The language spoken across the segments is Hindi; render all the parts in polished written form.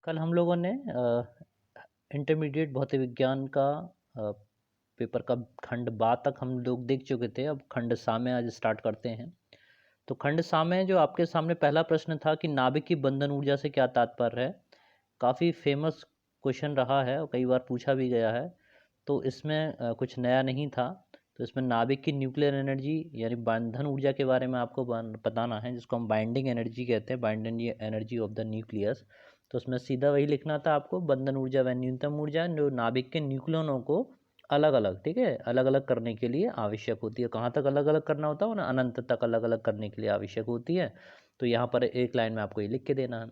कल हम लोगों ने इंटरमीडिएट भौतिक विज्ञान का अ, पेपर का खंड बा तक हम लोग देख चुके थे। अब खंड सा में आज स्टार्ट करते हैं। तो खंड सा में जो आपके सामने पहला प्रश्न था कि नाभिक की बंधन ऊर्जा से क्या तात्पर्य है, काफ़ी फेमस क्वेश्चन रहा है और कई बार पूछा भी गया है। तो इसमें कुछ नया नहीं था। तो इसमें नाभिक की न्यूक्लियर एनर्जी यानी बंधन ऊर्जा के बारे में आपको बताना है, जिसको हम बाइंडिंग एनर्जी कहते हैं, binding energy of the nucleus. तो उसमें सीधा वही लिखना था आपको, बंधन ऊर्जा व न्यूनतम ऊर्जा जो नाभिक के न्यूक्लियनों को अलग अलग, ठीक है, अलग अलग करने के लिए आवश्यक होती है। कहाँ तक अलग अलग करना होता है ना, अनंत तक अलग अलग करने के लिए आवश्यक होती है। तो यहाँ पर एक लाइन में आपको ये लिख के देना है।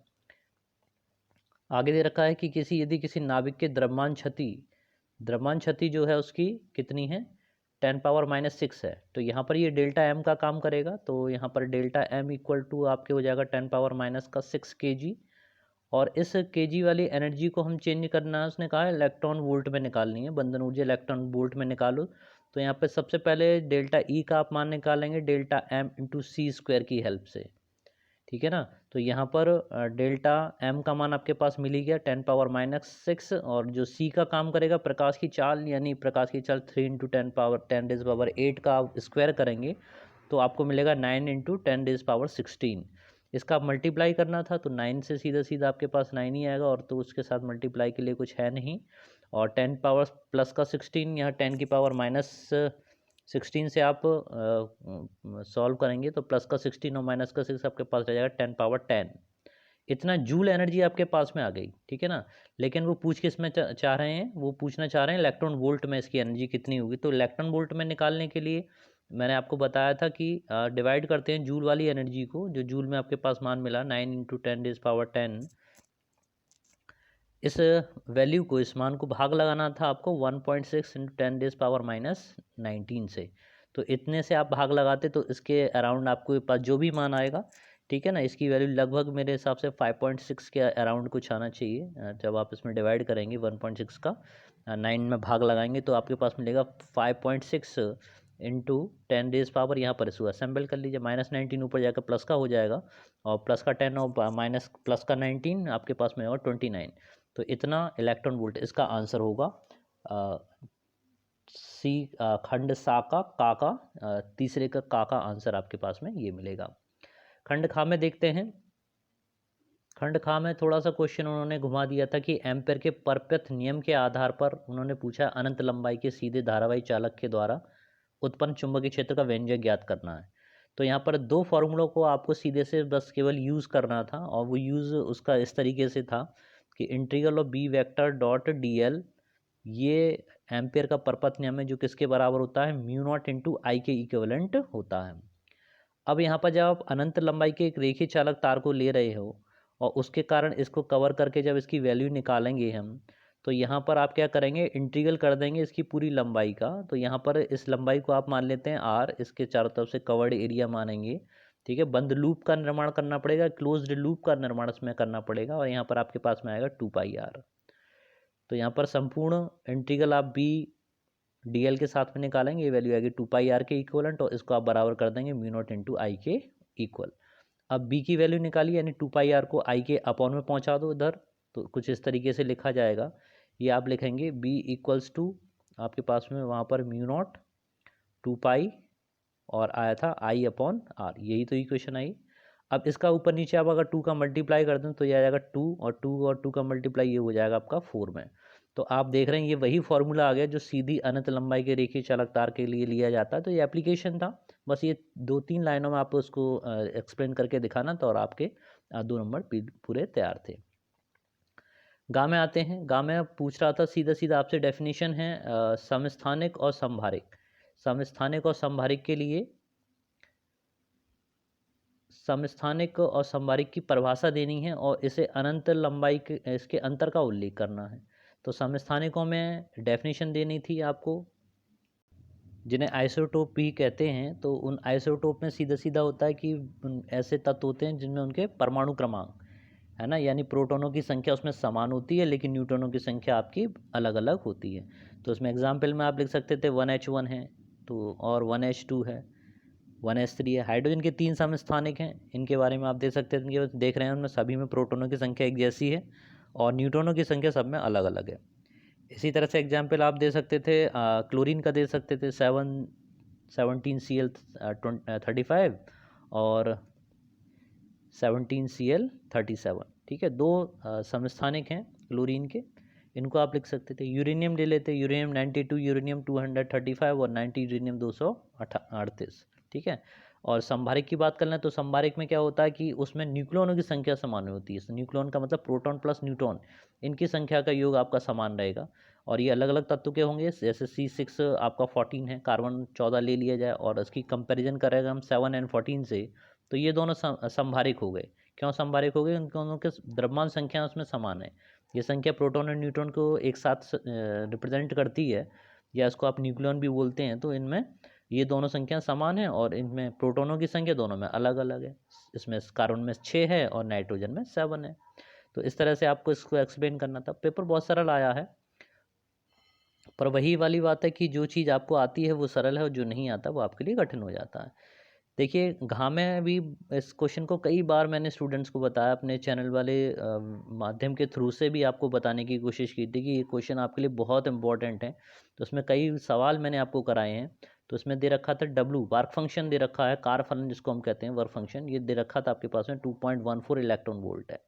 आगे दे रखा है कि यदि किसी नाभिक के द्रव्यमान क्षति जो है उसकी कितनी है, 10⁻⁻6 है। तो यहाँ पर ये डेल्टा एम का काम करेगा। तो यहाँ पर डेल्टा एम इक्वल टू आपके हो जाएगा 10⁻⁻6 kg। और इस केजी वाली एनर्जी को हम चेंज करना है, उसने कहा है इलेक्ट्रॉन वोल्ट में निकालनी है, बंधन ऊर्जा इलेक्ट्रॉन वोल्ट में निकालो। तो यहाँ पे सबसे पहले डेल्टा ई का आप मान निकालेंगे डेल्टा एम इंटू सी स्क्वायर की हेल्प से, ठीक है ना। तो यहाँ पर डेल्टा एम का मान आपके पास मिल ही गया 10⁻⁻6। और जो सी का काम करेगा प्रकाश की चाल, यानी प्रकाश की चाल 3 इंटू 10⁻10⁻8 का आप स्क्वायर करेंगे तो आपको मिलेगा 9 इंटू 10⁻16। इसका मल्टीप्लाई करना था तो 9 से सीधा सीधा आपके पास 9 ही आएगा, और तो उसके साथ मल्टीप्लाई के लिए कुछ है नहीं। और 10 पावर प्लस का 16, यहाँ 10 की पावर माइनस 16 से आप सॉल्व करेंगे तो प्लस का 16 और माइनस का 6 आपके पास रह जाएगा 10⁻10। इतना जूल एनर्जी आपके पास में आ गई, ठीक है ना। लेकिन वो पूछ किस में चाह रहे हैं, वो पूछना चाह रहे हैं इलेक्ट्रॉन वोल्ट में इसकी एनर्जी कितनी होगी। तो इलेक्ट्रॉन वोल्ट में निकालने के लिए मैंने आपको बताया था कि डिवाइड करते हैं जूल वाली एनर्जी को, जो जूल में आपके पास मान मिला 9 इंटू 10⁻10। इस वैल्यू को, इस मान को भाग लगाना था आपको 1.6 इंटू 10⁻⁻19 से। तो इतने से आप भाग लगाते तो इसके अराउंड आपको पास जो भी मान आएगा, ठीक है ना, इसकी वैल्यू लगभग मेरे हिसाब से 5.6 के अराउंड कुछ आना चाहिए। जब आप इसमें डिवाइड करेंगे 1.6 का 9 में भाग लगाएंगे तो आपके पास मिलेगा 5.6 इंटू 10⁻, यहाँ पर इसको असेंबल कर लीजिए, -19 ऊपर जाकर प्लस का हो जाएगा, और प्लस का 10 और माइनस प्लस का 19 आपके पास में होगा 29। तो इतना इलेक्ट्रॉन वोल्ट इसका आंसर होगा। सी खंड सा का तीसरे का आंसर आपके पास में ये मिलेगा। खंड खा में देखते हैं। खंड खा में थोड़ा सा क्वेश्चन उन्होंने घुमा दिया था कि एम्पेयर के परपथ नियम के आधार पर उन्होंने पूछा अनंत लंबाई के सीधे धारावाही चालक के द्वारा उत्पन्न चुंबकीय क्षेत्र का व्यंजक ज्ञात करना है। तो यहाँ पर दो फॉर्मूलों को आपको सीधे से बस केवल यूज़ करना था, और वो यूज़ उसका इस तरीके से था कि integral of B vector dot D L, ये एम्पेयर का परपथ नियम है जो किसके बराबर होता है, म्यू नॉट इंटू आई के इक्विवेलेंट होता है। अब यहाँ पर जब आप अनंत लंबाई के एक रेखीय चालक तार को ले रहे हो और उसके कारण इसको कवर करके जब इसकी वैल्यू निकालेंगे हम, तो यहाँ पर आप क्या करेंगे, इंटीग्रल कर देंगे इसकी पूरी लंबाई का। तो यहाँ पर इस लंबाई को आप मान लेते हैं आर, इसके चारों तरफ से कवर्ड एरिया मानेंगे, ठीक है। बंद लूप का निर्माण करना पड़ेगा, क्लोज्ड लूप का निर्माण इसमें करना पड़ेगा, और यहाँ पर आपके पास में आएगा 2πr। तो यहाँ पर संपूर्ण इंटीग्रल आप बी डी एल के साथ में निकालेंगे, ये वैल्यू आएगी 2πr के इक्वलेंट, और इसको आप बराबर कर देंगे म्यू नॉट इंटू आई के इक्वल। अब बी की वैल्यू निकाली, यानी 2πr को आई के अपॉन में पहुंचा दो इधर, तो कुछ इस तरीके से लिखा जाएगा। ये आप लिखेंगे बी इक्वल्स टू आपके पास में वहाँ पर म्यू नॉट 2π और आया था आई अपॉन आर, यही तो इक्वेशन आई। अब इसका ऊपर नीचे आप अगर 2 का मल्टीप्लाई कर दें तो ये आ जाएगा 2, और 2 का मल्टीप्लाई ये हो जाएगा आपका 4 में। तो आप देख रहे हैं ये वही फॉर्मूला आ गया जो सीधी अनंत लंबाई के रेखीय चालक तार के लिए लिया जाता है। तो ये एप्लीकेशन था, बस ये 2-3 लाइनों में आप उसको एक्सप्लेन करके दिखाना था, और आपके 2 नंबर पूरे तैयार थे। गा में आते हैं। गा में पूछ रहा था सीधा सीधा आपसे, डेफिनेशन है समस्थानिक और संभारिक। समस्थानिक और संभारिक के लिए समस्थानिक और संभारिक की परिभाषा देनी है, और इसे अनंत लंबाई के इसके अंतर का उल्लेख करना है। तो समस्थानिकों में डेफिनेशन देनी थी आपको, जिन्हें आइसोटोप भी कहते हैं। तो उन आइसोटोप में सीधा सीधा होता है कि ऐसे तत्व होते हैं जिनमें उनके परमाणु क्रमांक है ना, यानी प्रोटॉनों की संख्या उसमें समान होती है लेकिन न्यूट्रॉनों की संख्या आपकी अलग अलग होती है। तो उसमें एग्जाम्पल में आप लिख सकते थे 1H1 है, तो और 1H2 है, 1H3 है। हाइड्रोजन के 3 समस्थानिक हैं, इनके बारे में आप देख सकते हैं, देख रहे हैं उनमें सभी में प्रोटॉनों की संख्या एक जैसी है, और न्यूट्रॉनों की संख्या सब में अलग अलग है। इसी तरह से एग्जाम्पल आप दे सकते थे क्लोरीन का दे सकते थे 17Cl35 और 17Cl37। ठीक है, दो समस्थानिक हैं क्लोरीन के, इनको आप लिख सकते थे। यूरेनियम ले लेते, यूरेनियम 92, यूरेनियम 235 और 90, यूरेनियम 238। ठीक है, और संभारिक की बात कर लें तो संभारिक में क्या होता है कि उसमें न्यूक्लियनों की संख्या समान होती है। न्यूक्लियन का मतलब प्रोटॉन प्लस न्यूट्रॉन, इनकी संख्या का योग आपका समान रहेगा। और ये अलग अलग तत्व के होंगे, जैसे C6 आपका 14 है, कार्बन 14 ले लिया जाए और उसकी कंपैरिजन करेगा हम 7 और 14 से, तो ये दोनों संभारिक हो गए। क्यों संभारिक हो गए? उन दोनों के द्रव्यमान संख्या उसमें समान है। ये संख्या प्रोटॉन और न्यूट्रॉन को एक साथ रिप्रेजेंट करती है, या इसको आप न्यूक्लियन भी बोलते हैं। तो इनमें ये दोनों संख्या समान है और इनमें प्रोटोनों की संख्या दोनों में अलग अलग है। इसमें कार्बन में 6 है और नाइट्रोजन में 7 है। तो इस तरह से आपको इसको एक्सप्लेन करना था। पेपर बहुत सरल आया है, पर वही वाली बात है कि जो चीज़ आपको आती है वो सरल है और जो नहीं आता वो आपके लिए कठिन हो जाता है। देखिए, घा में भी इस क्वेश्चन को कई बार मैंने स्टूडेंट्स को बताया, अपने चैनल वाले माध्यम के थ्रू से भी आपको बताने की कोशिश की थी कि ये क्वेश्चन आपके लिए बहुत इंपॉर्टेंट है। तो उसमें कई सवाल मैंने आपको कराए हैं। तो इसमें दे रखा था W वर्क फंक्शन दे रखा है, कार फलन जिसको हम कहते हैं वर्क फंक्शन, ये दे रखा था आपके पास में 2.14 इलेक्ट्रॉन वोल्ट है।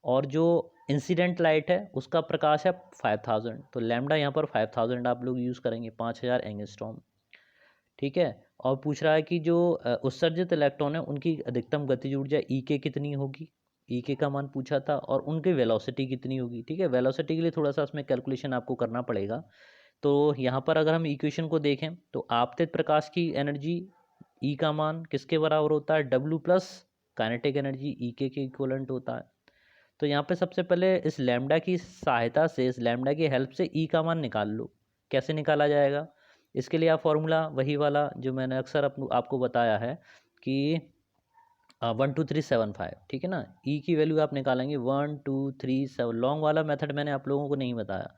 और जो इंसिडेंट लाइट है उसका प्रकाश है 5000, तो लैम्डा यहाँ पर 5000 आप लोग यूज़ करेंगे, 5000 एंगस्ट्रॉम। ठीक है, और पूछ रहा है कि जो उत्सर्जित इलेक्ट्रॉन है उनकी अधिकतम गतिज ऊर्जा E कितनी होगी, E का मान पूछा था, और उनकी वेलोसिटी कितनी होगी। ठीक है, वेलोसिटी के लिए थोड़ा सा इसमें कैलकुलेशन आपको करना पड़ेगा। तो यहाँ पर अगर हम इक्वेशन को देखें तो आपतित प्रकाश की एनर्जी E का मान किसके बराबर होता है? W plus kinetic energy E के इक्वलेंट होता है। तो यहाँ पे सबसे पहले इस लैम्डा की सहायता से, इस लैम्डा की हेल्प से E का मान निकाल लो। कैसे निकाला जाएगा? इसके लिए आप फॉर्मूला वही वाला जो मैंने अक्सर आपको बताया है कि 12375। ठीक है ना, E की वैल्यू आप निकालेंगे 1237। लॉन्ग वाला मेथड मैंने आप लोगों को नहीं बताया।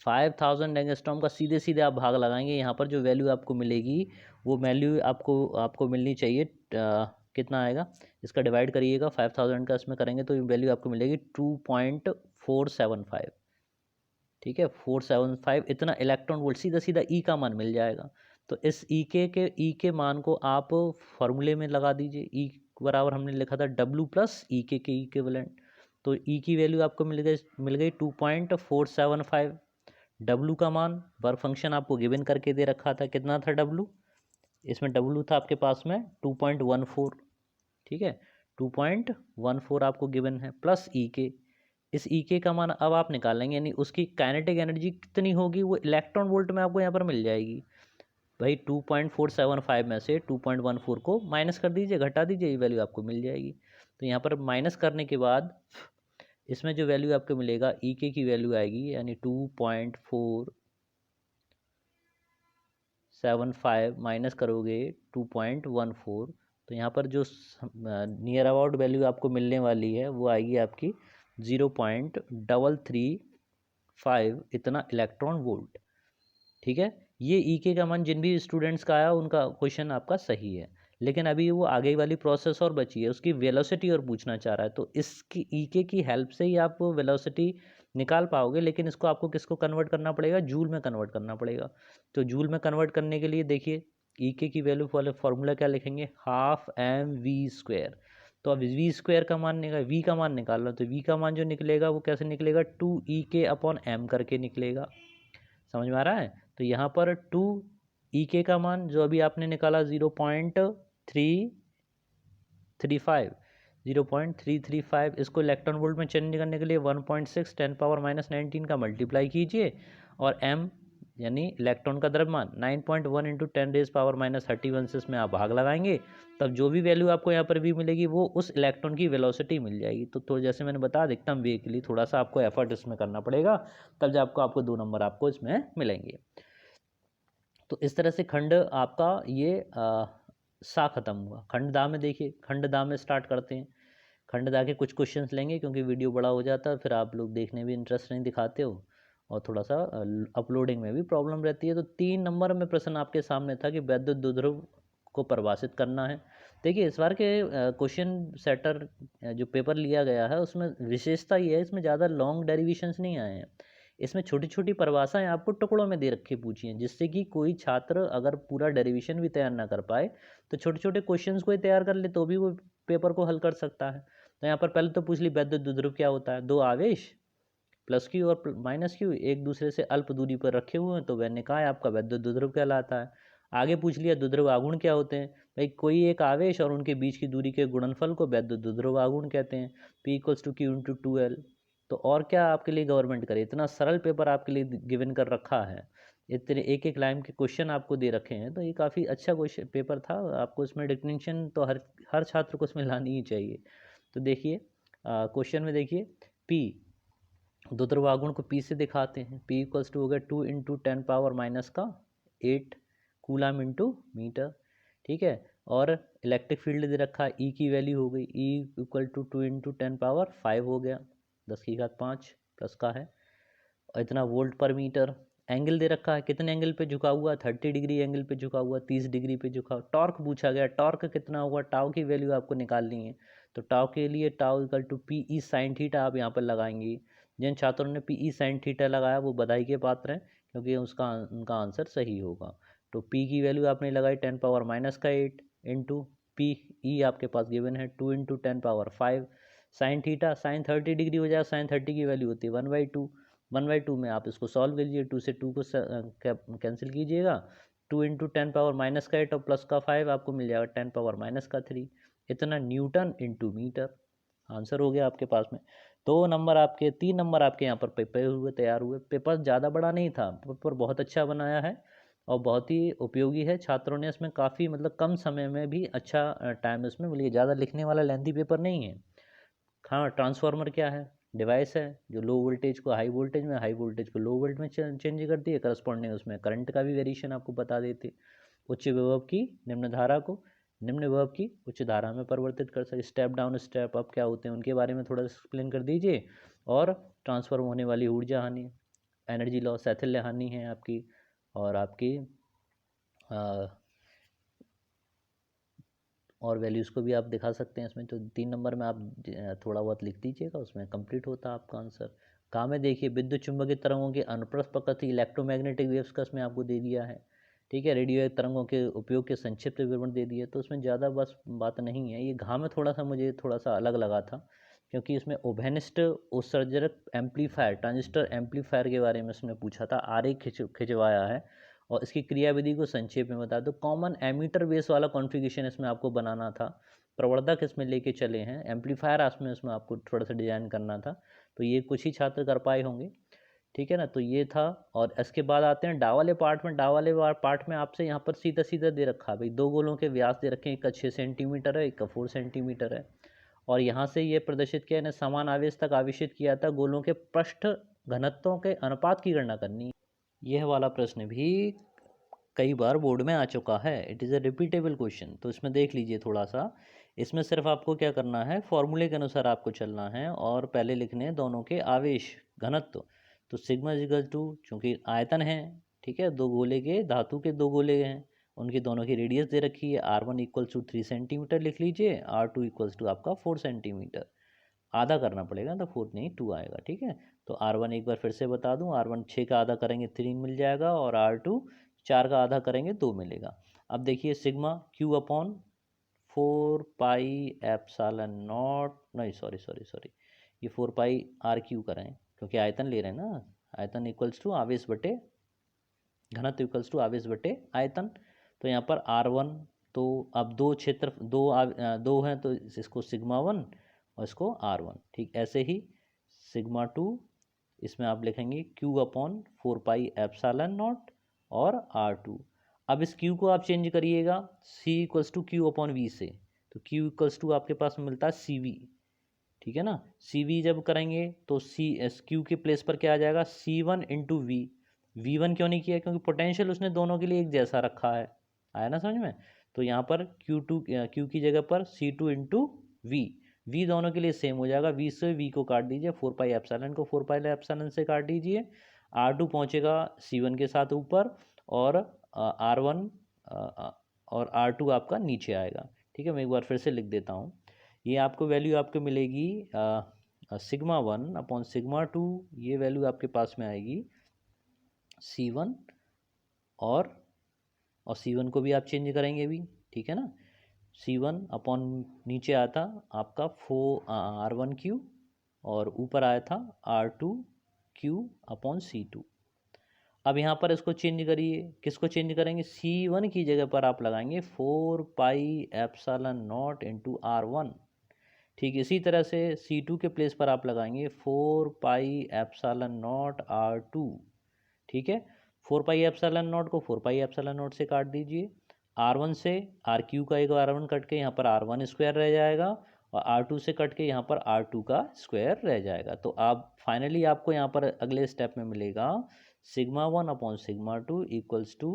5000 एंगस्ट्रॉम का सीधे सीधे आप भाग लगाएंगे, यहाँ पर जो वैल्यू आपको मिलेगी वो वैल्यू आपको मिलनी चाहिए। कितना आएगा, इसका डिवाइड करिएगा 5000 का इसमें करेंगे तो वैल्यू आपको मिलेगी 2.475। ठीक है, 475 इतना इलेक्ट्रॉन वोल्ट सीधा सीधा E का मान मिल जाएगा। तो इस E के मान को आप फॉर्मूले में लगा दीजिए। E बराबर हमने लिखा था W प्लस E के इक्विवेलेंट। तो E की वैल्यू आपको मिल गई 2.475। W का मान वर्क फंक्शन आपको गिवन करके दे रखा था, कितना था W? इसमें W था आपके पास में 2.14। ठीक है, 2.14 आपको गिवन है, प्लस E इस E का मान अब आप निकालेंगे, यानी उसकी काइनेटिक एनर्जी कितनी होगी वो इलेक्ट्रॉन वोल्ट में आपको यहाँ पर मिल जाएगी। भाई 2.475 में से 2.14 को माइनस कर दीजिए, घटा दीजिए, ये वैल्यू आपको मिल जाएगी। तो यहाँ पर माइनस करने के बाद इसमें जो वैल्यू आपको मिलेगा E की वैल्यू आएगी, यानी 2.475 माइनस करोगे 2.14, तो यहाँ पर जो नियर अबाउट वैल्यू आपको मिलने वाली है वो आएगी आपकी 0.335 इतना इलेक्ट्रॉन वोल्ट। ठीक है, ये E का मान जिन भी स्टूडेंट्स का आया उनका क्वेश्चन आपका सही है। लेकिन अभी वो आगे वाली प्रोसेस और बची है, उसकी वेलोसिटी और पूछना चाह रहा है। तो इसकी E की हेल्प से ही आप वेलोसिटी निकाल पाओगे, लेकिन इसको आपको किसको कन्वर्ट करना पड़ेगा? जूल में कन्वर्ट करना पड़ेगा। तो जूल में कन्वर्ट करने के लिए देखिए E की वैल्यू वाले फॉर्मूला क्या लिखेंगे? ½ mv²। तो अब V² का मान निकाल, V का मान निकाल लो, तो V का मान जो निकलेगा वो कैसे निकलेगा? 2E/m करके निकलेगा। समझ में आ रहा है? तो यहाँ पर 2E का मान जो अभी आपने निकाला 0.335, इसको इलेक्ट्रॉन वोल्ट में चेंज करने के लिए 1.6 10⁻⁻19 का मल्टीप्लाई कीजिए, और m यानी इलेक्ट्रॉन का द्रव्यमान 9.1 × 10⁻31 से इसमें आप भाग लगाएंगे, तब जो भी वैल्यू आपको यहाँ पर भी मिलेगी वो उस इलेक्ट्रॉन की वेलोसिटी मिल जाएगी। तो जैसे मैंने बताया, अधिकतम वेग के लिए थोड़ा सा आपको एफर्ट इसमें करना पड़ेगा, तब जब आपको 2 नंबर आपको इसमें मिलेंगे। तो इस तरह से खंड आपका ये सा खत्म हुआ। खंड दा में देखिए, खंड दा में स्टार्ट करते हैं। खंड दा के कुछ क्वेश्चंस लेंगे, क्योंकि वीडियो बड़ा हो जाता है, फिर आप लोग देखने भी इंटरेस्ट नहीं दिखाते हो और थोड़ा सा अपलोडिंग में भी प्रॉब्लम रहती है। तो 3 नंबर में प्रश्न आपके सामने था कि वैद्युत द्विध्रुव को परिभाषित करना है। देखिए इस बार के क्वेश्चन सेटर जो पेपर लिया गया है उसमें विशेषता ये है, इसमें ज़्यादा लॉन्ग डेरिवेशंस नहीं आए हैं। इसमें छोटी छोटी परिभाषाएं आपको टुकड़ों में दे रखी पूछी हैं, जिससे कि कोई छात्र अगर पूरा डेरिवेशन भी तैयार ना कर पाए तो छोटे छोटे क्वेश्चंस को ही तैयार कर ले तो भी वो पेपर को हल कर सकता है। तो यहाँ पर पहले तो पूछ ली वैद्युत द्विध्रुव क्या होता है। दो आवेश प्लस क्यू और माइनस क्यू एक दूसरे से अल्प दूरी पर रखे हुए हैं तो वह निकाय आपका वैद्युत द्विध्रुव कहलाता है। आगे पूछ लिया द्विध्रुव आघूर्ण क्या होते हैं। भाई कोई एक आवेश और उनके बीच की दूरी के गुणनफल को वैद्युत द्विध्रुव आघूर्ण कहते हैं। P equals to Q into 2L। तो और क्या आपके लिए गवर्नमेंट करे, इतना सरल पेपर आपके लिए गिवन कर रखा है, इतने एक एक लाइन के क्वेश्चन आपको दे रखे हैं, तो ये काफ़ी अच्छा क्वेश्चन पेपर था। आपको इसमें डिस्टिंक्शन तो हर हर छात्र को इसमें लानी ही चाहिए। तो देखिए क्वेश्चन में देखिए P द्विध्रुव आघूर्ण को P से दिखाते हैं। P इक्वल्स टू हो गया 2 इंटू 10 पावर माइनस का 8 कूलम इंटू मीटर, ठीक है। और इलेक्ट्रिक फील्ड दे रखा है, E की वैल्यू हो गई E equal to 2 into 10 power 5 हो गया, 10 की घात 5 प्लस का है, और इतना वोल्ट पर मीटर। एंगल दे रखा है, कितने एंगल पे झुका हुआ, 30 डिग्री एंगल पे झुका हुआ, 30 डिग्री पे झुका। टॉर्क पूछा गया, टॉर्क कितना होगा, टाउ की वैल्यू आपको निकालनी है। तो टाउ के लिए tau equal to P E sine theta आप यहाँ पर लगाएंगे। जिन छात्रों ने पी ई साइन थीटा लगाया वो बधाई के पात्र हैं, क्योंकि उनका आंसर सही होगा। तो पी की वैल्यू आपने लगाई 10 पावर माइनस का 8 इंटू पी ई आपके पास गिवन है 2 into 10 power 5 sine theta, sine 30 degree हो जाएगा, साइन 30 की वैल्यू होती है 1/2। 1/2 में आप इसको सॉल्व कीजिए, 2 से 2 को कैंसिल कीजिएगा, 2 इंटू 10 पावर माइनस का 8 और प्लस का 5 आपको मिल जाएगा 10 पावर माइनस का 3। इतना न्यूटन इंटू मीटर आंसर हो गया आपके पास में। 2 नंबर आपके, 3 नंबर आपके यहाँ पर पेपर हुए, तैयार हुए। पेपर ज़्यादा बड़ा नहीं था, पेपर बहुत अच्छा बनाया है और बहुत ही उपयोगी है। छात्रों ने इसमें काफ़ी मतलब कम समय में भी अच्छा टाइम इसमें मिली, ज़्यादा लिखने वाला लेंथी पेपर नहीं है। हाँ, ट्रांसफार्मर क्या है, डिवाइस है जो लो वोल्टेज को हाई वोल्टेज में, हाई वोल्टेज को लो वोल्ट में चेंज करती है। करस्पॉन्डिंग उसमें करंट का भी वेरिएशन आपको बता देती। उच्च विभव की निम्न धारा को निम्न विभव की उच्च धारा में परिवर्तित कर सकते। स्टेप डाउन स्टेप अप क्या होते हैं उनके बारे में थोड़ा एक्सप्लेन कर दीजिए। और ट्रांसफॉर्म होने वाली ऊर्जा हानि, एनर्जी लॉस, शैथिल्य हानि है आपकी, और आपकी और वैल्यूज़ को भी आप दिखा सकते हैं इसमें। तो 3 नंबर में आप थोड़ा बहुत लिख दीजिएगा, उसमें कंप्लीट होता आपका आंसर। काम में देखिए विद्युत चुंबकीय तरंगों के अनुप्रस्थ प्रकृति, इलेक्ट्रोमैग्नेटिक वेव्स का इसमें आपको दे दिया है, ठीक है। रेडियो तरंगों के उपयोग के संक्षिप्त विवरण दे दिए, तो उसमें ज़्यादा बस बात नहीं है। ये घाव में थोड़ा सा मुझे थोड़ा सा अलग लगा था, क्योंकि इसमें ओभेनिस्ट उत्सर्जक एम्पलीफायर, ट्रांजिस्टर एम्पलीफायर के बारे में इसमें पूछा था, आरेख खिंचवाया है और इसकी क्रियाविधि को संक्षेप में बता दो। कॉमन एमीटर बेस वाला कॉन्फ़िगरेशन इसमें आपको बनाना था, प्रवर्धक इसमें लेके चले हैं, एम्पलीफायर इसमें आपको थोड़ा सा डिजाइन करना था। तो ये कुछ ही छात्र कर पाए होंगे, ठीक है ना। तो ये था। और इसके बाद आते हैं डा वाले पार्ट में। डा वाले पार्ट में आपसे यहाँ पर सीधा सीधा दे रखा है भाई, 2 गोलों के व्यास दे रखे हैं, एक का 6 सेंटीमीटर है, एक का 4 सेंटीमीटर है। और यहाँ से ये प्रदर्शित किया, इन्हें समान आवेश तक आवेशित किया था, गोलों के पृष्ठ घनत्वों के अनुपात की गणना करनी। यह वाला प्रश्न भी कई बार बोर्ड में आ चुका है, it is a repeatable question. तो इसमें देख लीजिए थोड़ा सा, इसमें सिर्फ आपको क्या करना है, फॉर्मूले के अनुसार आपको चलना है और पहले लिखने हैं दोनों के आवेश घनत्व। तो सिग्मा इक्वल टू, चूँकि आयतन है, ठीक है, 2 गोले के, धातु के 2 गोले हैं, उनकी दोनों की रेडियस दे रखी है। R1 इक्वल्स टू 3 सेंटीमीटर लिख लीजिए, R2 इक्वल्स टू आपका 4 सेंटीमीटर। आधा करना पड़ेगा तो 4 नहीं 2 आएगा, ठीक है। तो R1 एक बार फिर से बता दूं, R1 6 का आधा करेंगे 3 मिल जाएगा, और R2 4 का आधा करेंगे 2 मिलेगा। अब देखिए sigma Q upon 4 pi epsilon not, नहीं सॉरी सॉरी सॉरी, ये 4 पाई RQ करें, क्योंकि आयतन ले रहे हैं ना। आयतन इक्वल्स टू आवेश बटे घनत्व इक्वल्स टू आवेश बटे आयतन। तो यहाँ पर R1, तो अब 2 क्षेत्र 2 हैं, तो इसको सिग्मा 1 और इसको R1, ठीक। ऐसे ही सिग्मा 2, इसमें आप लिखेंगे Q upon 4 pi epsilon not और R2। अब इस Q को आप चेंज करिएगा C equals to Q upon V से, तो Q इक्वल्स टू आपके पास मिलता है CV, ठीक है ना। CV जब करेंगे तो Q के प्लेस पर क्या आ जाएगा, C1 इंटू V। V1 क्यों नहीं किया, क्योंकि पोटेंशियल उसने दोनों के लिए एक जैसा रखा है, आया ना समझ में। तो यहाँ पर Q की जगह पर C2 इंटू V दोनों के लिए सेम हो जाएगा। V से V को काट दीजिए, 4 पाई एप्सिलॉन को 4 पाई एप्सिलॉन से काट दीजिए। R2 पहुँचेगा C1 के साथ ऊपर, और R1 और R2 आपका नीचे आएगा, ठीक है, मैं एक बार फिर से लिख देता हूँ। ये आपको वैल्यू आपको मिलेगी सिग्मा 1 अपॉन सिग्मा 2, ये वैल्यू आपके पास में आएगी C1, और C1 को भी आप चेंज करेंगे भी, ठीक है ना। C1 अपॉन नीचे आया था आपका R1Q, और ऊपर आया था R2Q अपॉन C2। अब यहाँ पर इसको चेंज करिए, किसको चेंज करेंगे, C1 की जगह पर आप लगाएंगे 4πε0 इंटू R1। ठीक, इसी तरह से C2 के प्लेस पर आप लगाएंगे 4πε0 R2। ठीक है, 4πε0 को 4πε0 से काट दीजिए, R1 से RQ का एक R1 कट के यहाँ पर R1 स्क्वायर रह जाएगा, और R2 से कट के यहाँ पर R2 का स्क्वायर रह जाएगा। तो आप फाइनली आपको यहाँ पर अगले स्टेप में मिलेगा sigma 1 upon sigma 2 equals to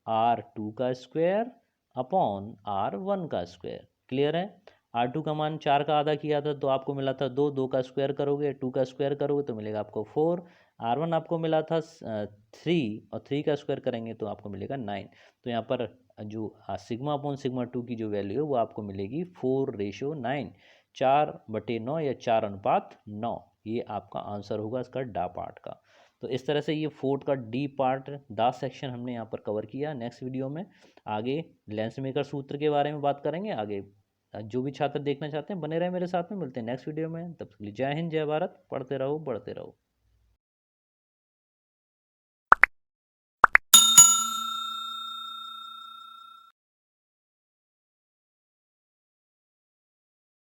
R2 का स्क्वायर अपॉन R1 का स्क्वायर। क्लियर है। R2 का मान 4 का आधा किया था तो आपको मिला था 2, 2 का स्क्वायर करोगे, 2 का स्क्वायर करोगे तो मिलेगा आपको 4। R1 आपको मिला था 3, और 3 का स्क्वायर करेंगे तो आपको मिलेगा 9। तो यहाँ पर जो सिग्मा अपॉन सिग्मा 2 की जो वैल्यू है वो आपको मिलेगी 4:9, 4/9 या 4:9। ये आपका आंसर होगा इसका डा पार्ट का। तो इस तरह से ये फोर्थ का डी पार्ट दा सेक्शन हमने यहाँ पर कवर किया। नेक्स्ट वीडियो में आगे लेंस मेकर सूत्र के बारे में बात करेंगे। आगे जो भी छात्र देखना चाहते हैं बने रहे मेरे साथ में। मिलते हैं नेक्स्ट वीडियो में, तब तक के लिए जय हिंद, जय भारत। पढ़ते रहो, बढ़ते रहो।